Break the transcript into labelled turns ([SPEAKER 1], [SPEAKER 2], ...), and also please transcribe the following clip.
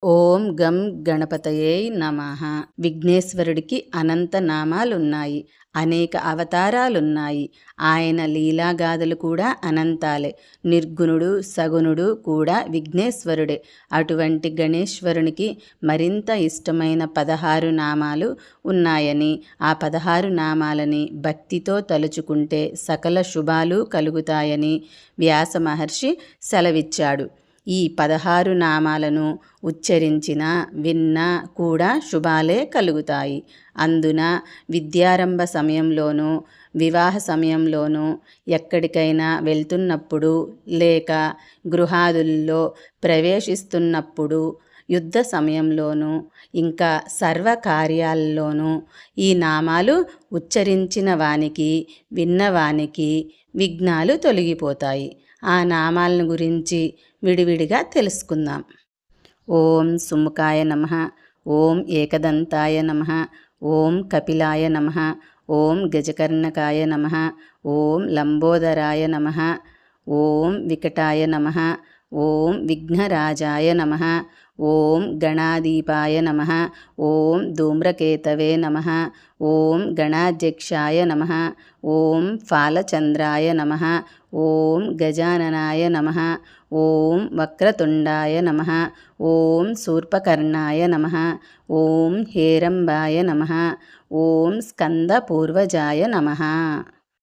[SPEAKER 1] ఓం గం గణపతయే నమః. విఘ్నేశ్వరుడికి అనంత నామాలున్నాయి, అనేక అవతారాలున్నాయి. ఆయన లీలాగాథలు కూడా అనంతాలే. నిర్గుణుడు సగుణుడు కూడా విఘ్నేశ్వరుడే. అటువంటి గణేశ్వరునికి మరింత ఇష్టమైన 16 నామాలు ఉన్నాయని, ఆ 16 నామాలని భక్తితో తలుచుకుంటే సకల శుభాలు కలుగుతాయని వ్యాస మహర్షి సెలవిచ్చాడు. ఈ 16 నామాలను ఉచ్చరించినా విన్నా కూడా శుభాలే కలుగుతాయి. అందున విద్యారంభ సమయంలోనూ, వివాహ సమయంలోనూ, ఎక్కడికైనా వెళ్తున్నప్పుడు, లేక గృహాదుల్లో ప్రవేశిస్తున్నప్పుడు, యుద్ధ సమయంలోనూ, ఇంకా సర్వకార్యాల్లోనూ ఈ నామాలు ఉచ్చరించిన వానికి, విన్నవానికి విఘ్నాలు తొలగిపోతాయి. ఆ నామాలను గురించి విడివిడిగా తెలుసుకుందాం. ఓం సుముఖాయ నమః, ఓం ఏకదంతాయ నమః, ఓం కపిలాయ నమః, ఓం గజకర్ణకాయ నమః, ఓం లంబోదరాయ నమః, ఓం వికటాయ నమః, ఓం విఘ్నరాజాయ నమః, ఓం గణాధీపాయ నమః, ఓం ధూమ్రకేతవే నమః, ఓం గణాధ్యక్షాయ నమః, ఓం ఫాలచంద్రాయ నమః, ఓం గజాననాయ నమః, ఓం వక్రతుండాయ నమః, ఓం శూర్పకర్ణాయ నమః, ఓం హేరంబాయ నమః, ఓం స్కందపూర్వజాయ నమః.